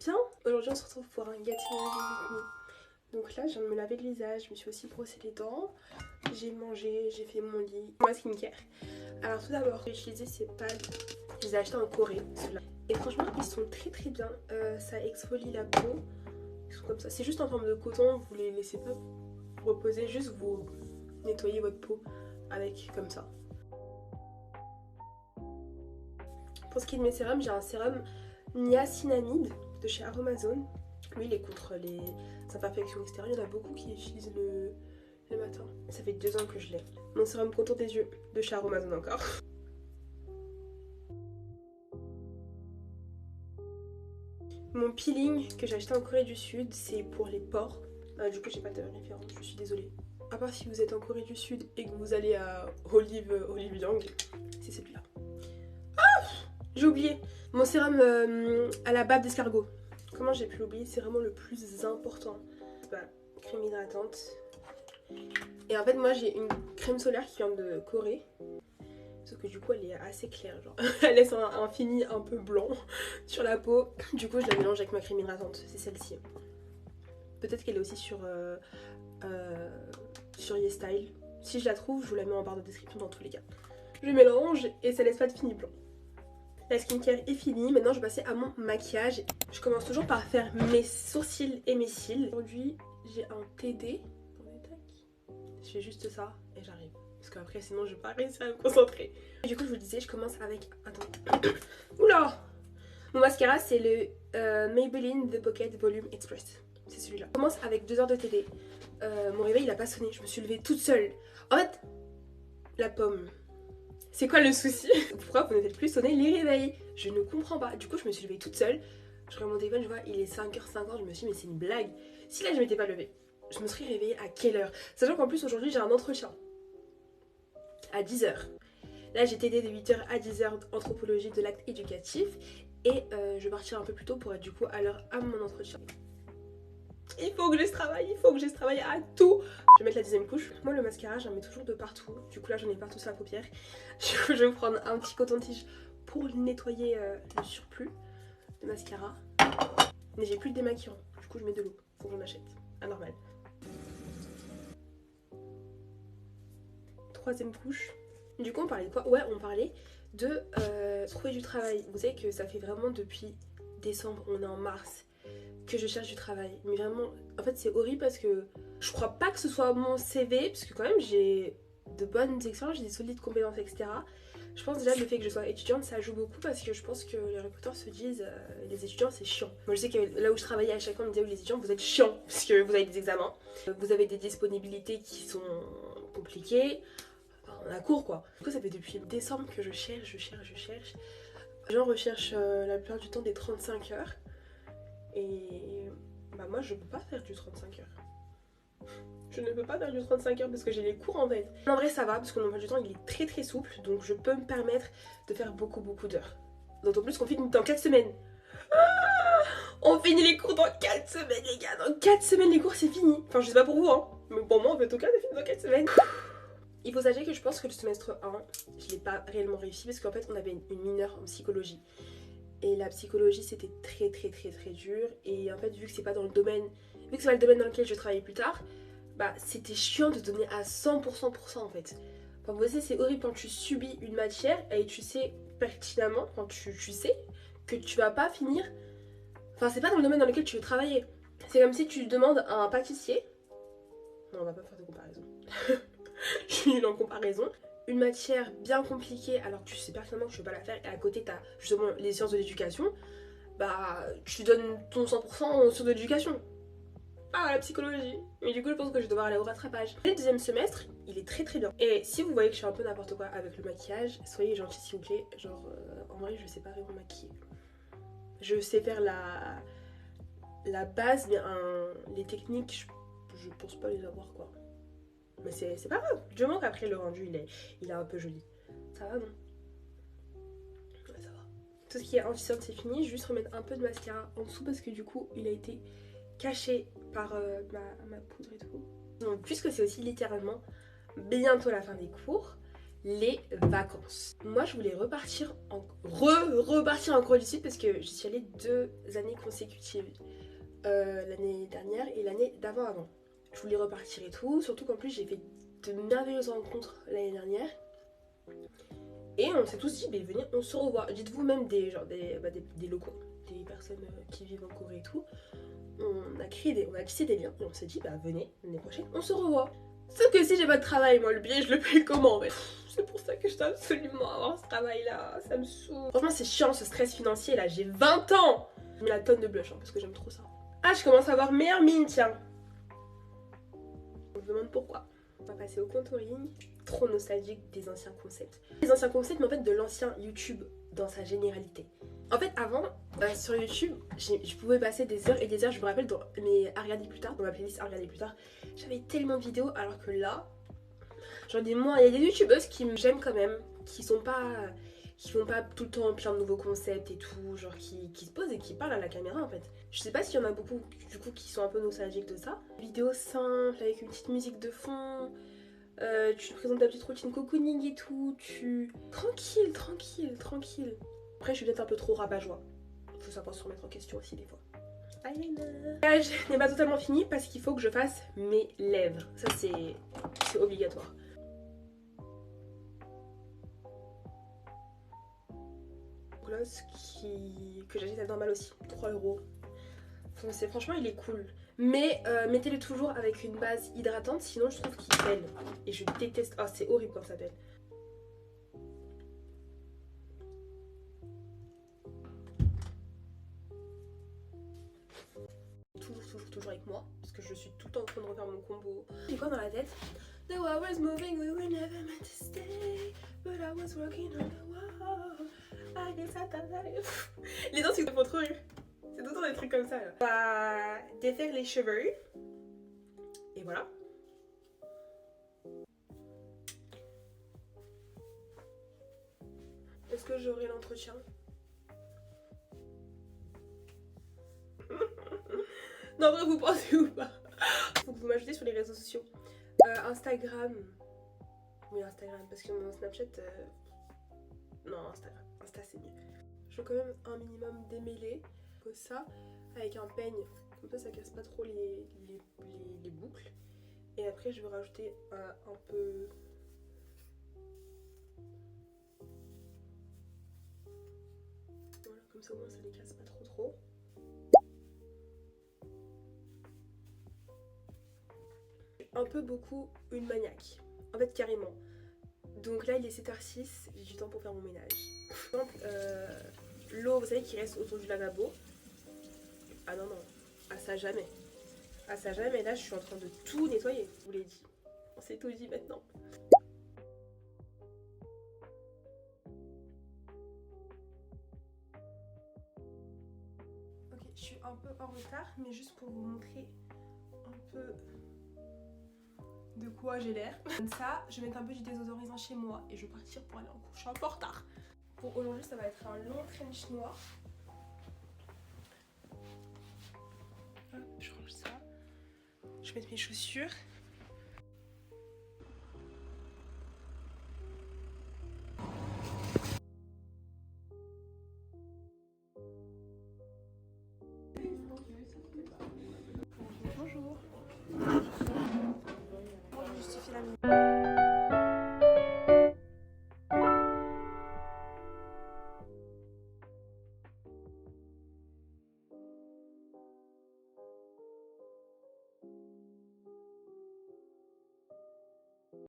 bien. Aujourd'hui on se retrouve pour un Getting Ready With Me. Donc là je viens de me laver le visage, je me suis aussi brossé les dents, j'ai mangé, j'ai fait mon lit, ma skincare. Alors tout d'abord j'ai utilisé ces pads, je les ai achetés en Corée ceux-là. Et franchement ils sont très bien, ça exfolie la peau, ils sont comme ça, c'est juste en forme de coton, vous les laissez pas reposer, juste vous nettoyez votre peau avec comme ça. Pour ce qui est de mes sérums, j'ai un sérum niacinamide de chez Aromazone. Lui, il est contre les imperfections extérieures. Il y en a beaucoup qui utilisent le matin. Ça fait 2 ans que je l'ai. Mon sérum contour des yeux de chez Aromazone encore. Mon peeling que j'ai acheté en Corée du Sud, c'est pour les pores. Du coup, j'ai pas de référence, je suis désolée. À part si vous êtes en Corée du Sud et que vous allez à Olive Young, c'est celui-là. Ah, j'ai oublié mon sérum à la bave d'escargot. Comment j'ai pu l'oublier? C'est vraiment le plus important. Voilà, crème hydratante. Et en fait moi j'ai une crème solaire qui vient de Corée. Sauf que du coup elle est assez claire, genre elle laisse un fini un peu blanc sur la peau. Du coup je la mélange avec ma crème hydratante, c'est celle-ci. Peut-être qu'elle est aussi sur YesStyle. Si je la trouve, je vous la mets en barre de description dans tous les cas. Je mélange et ça laisse pas de fini blanc. La skincare est finie, maintenant je vais passer à mon maquillage. Je commence toujours par faire mes sourcils et mes cils. Aujourd'hui j'ai un TD. Je fais juste ça et j'arrive. Parce qu'après sinon je vais pas réussir à me concentrer. Et du coup je vous le disais, je commence avec... Attends. Oula! Mon mascara c'est le Maybelline The Pocket Volume Express. C'est celui-là. Je commence avec 2 heures de TD. Mon réveil il a pas sonné, je me suis levée toute seule. En fait, la pomme. C'est quoi le souci? Pourquoi vous ne faites plus sonner les réveils? Je ne comprends pas. Du coup, je me suis levée toute seule. Je regarde mon téléphone, je vois, il est 5h50. Je me suis dit, mais c'est une blague. Si là, je m'étais pas levée, je me serais réveillée à quelle heure? Sachant qu'en plus, aujourd'hui, j'ai un entretien à 10h. Là, j'ai TD de 8h à 10h anthropologie de l'acte éducatif. Et je vais partir un peu plus tôt pour être du coup à l'heure à mon entretien. Il faut que je travaille à tout. Je vais mettre la 10e couche. Moi le mascara j'en mets toujours de partout. Du coup là j'en ai partout sur la paupière. Du coup je vais prendre un petit coton-tige pour nettoyer le surplus de mascara. Mais j'ai plus de démaquillant. Du coup je mets de l'eau. Faut que j'en achète. Anormal. 3e couche. Du coup on parlait de quoi? Ouais, on parlait de trouver du travail. Vous savez que ça fait vraiment depuis décembre, on est en mars, que je cherche du travail. Mais vraiment, en fait c'est horrible parce que je crois pas que ce soit mon CV, parce que quand même j'ai de bonnes expériences, j'ai des solides compétences, etc. Je pense déjà le fait que je sois étudiante ça joue beaucoup parce que je pense que les recruteurs se disent les étudiants c'est chiant. Moi je sais que là où je travaillais à chaque fois on me disait les étudiants vous êtes chiants parce que vous avez des examens, vous avez des disponibilités qui sont compliquées, enfin, on a cours quoi. Du coup ça fait depuis décembre que je cherche. J'en recherche la plupart du temps des 35 heures. Et bah moi je peux pas faire du 35 heures. Je ne peux pas faire du 35 heures parce que j'ai les cours en tête. En vrai ça va parce que mon emploi du temps il est très souple. Donc je peux me permettre de faire beaucoup d'heures. D'autant plus qu'on finit dans 4 semaines. Ah, on finit les cours dans 4 semaines les gars. Dans 4 semaines les cours c'est fini. Enfin je sais pas pour vous hein. Mais pour moi en fait au cas c'est fini dans 4 semaines. Il faut sachez que je pense que le semestre 1 je l'ai pas réellement réussi parce qu'en fait on avait une mineure en psychologie. Et la psychologie c'était très dur. Et en fait vu que c'est pas dans le domaine, vu que c'est pas le domaine dans lequel je travaille plus tard, bah c'était chiant de donner à 100% en fait. Enfin vous savez c'est horrible quand tu subis une matière et tu sais pertinemment, quand tu sais que tu vas pas finir. Enfin c'est pas dans le domaine dans lequel tu veux travailler. C'est comme si tu demandes à un pâtissier. Non on va pas faire de comparaison. Je suis nulle en comparaison. Une matière bien compliquée alors que tu sais pertinemment que tu veux pas la faire et à côté t'as justement les sciences de l'éducation, bah tu donnes ton 100% en sciences de l'éducation, pas à la psychologie. Mais du coup je pense que je vais devoir aller au rattrapage. Le 2e semestre il est très bien. Et si vous voyez que je fais un peu n'importe quoi avec le maquillage, soyez gentils s'il vous plaît. Genre en vrai je sais pas vraiment maquiller. Je sais faire la base mais les techniques je pense pas les avoir quoi. Mais c'est pas grave, du moment qu'après le rendu il est un peu joli. Ça va non? Ouais ça va. Tout ce qui est anti-cerne c'est fini, je vais juste remettre un peu de mascara en dessous parce que du coup il a été caché par ma poudre et tout. Donc puisque c'est aussi littéralement bientôt la fin des cours, les vacances. Moi je voulais repartir en Corée du Sud parce que j'y suis allée 2 années consécutives. L'année dernière et l'année d'avant. Je voulais repartir et tout, surtout qu'en plus j'ai fait de merveilleuses rencontres l'année dernière. Et on s'est tous dit, mais venez, on se revoit. Dites-vous même des locaux, des personnes qui vivent en Corée et tout. On a tissé des liens et on s'est dit, bah venez, l'année prochaine, on se revoit. Sauf que si j'ai pas de travail, moi le billet je le paye comment en fait. C'est pour ça que je dois absolument avoir ce travail là, ça me saoule. Franchement c'est chiant ce stress financier là, j'ai 20 ans. Je mets la tonne de blush hein, parce que j'aime trop ça. Ah je commence à avoir meilleure mine tiens. On se demande pourquoi. On va passer au contouring. Trop nostalgique des anciens concepts. Les anciens concepts mais en fait de l'ancien YouTube dans sa généralité. En fait avant sur YouTube je pouvais passer des heures et des heures. Je me rappelle dans mes à regarder plus tard, dans ma playlist à regarder plus tard, j'avais tellement de vidéos alors que là j'en ai moins. Il y a des youtubeuses qui j'aime quand même, qui font pas tout le temps plein de nouveaux concepts et tout, genre qui se posent et qui parlent à la caméra en fait. Je sais pas s'il y en a beaucoup du coup qui sont un peu nostalgiques de ça. Vidéo simple avec une petite musique de fond, tu te présentes ta petite routine cocooning et tout, tranquille. Après je suis peut-être un peu trop rabat-joie. Faut savoir se remettre en question aussi des fois. Le maquillage n'est pas totalement fini parce qu'il faut que je fasse mes lèvres. Ça c'est obligatoire. Gloss que j'achète à normal aussi, 3€. Franchement il est cool. Mais mettez-le toujours avec une base hydratante, sinon je trouve qu'il pèle. Et je déteste. Oh c'est horrible quand ça pèle. Toujours avec moi, parce que je suis tout le temps en train de refaire mon combo. J'ai quoi dans la tête? The wall was moving, we were never meant to stay, but I was working on the wall. I guess I thought les dents c'est trop rire. C'est tout le temps des trucs comme ça là. On va défaire les cheveux. Et voilà. Est-ce que j'aurai l'entretien? Non, vrai, vous pensez ou pas? Faut que vous m'ajoutez sur les réseaux sociaux. Instagram. Oui, Instagram, parce que mon Snapchat. Non, Instagram. Insta, c'est mieux. Je veux quand même un minimum démêlé. Comme ça, avec un peigne. Comme ça casse pas trop les boucles. Et après, je vais rajouter un peu. Voilà, comme ça, au moins, ça les casse pas trop. Un peu beaucoup une maniaque, en fait carrément. Donc là il est 7h06, j'ai du temps pour faire mon ménage. Par exemple, l'eau vous savez qui reste autour du lavabo. Ah non, à ça jamais. À ça jamais, là je suis en train de tout nettoyer, je vous l'ai dit. On s'est tout dit maintenant. Ok, je suis un peu en retard, mais juste pour vous montrer un peu de quoi j'ai l'air. Comme ça, je vais mettre un peu du désodorisant chez moi et je vais partir pour aller en cours. Je suis un peu en retard. Pour aujourd'hui, ça va être un long trench noir. Hop, je range ça. Je vais mettre mes chaussures.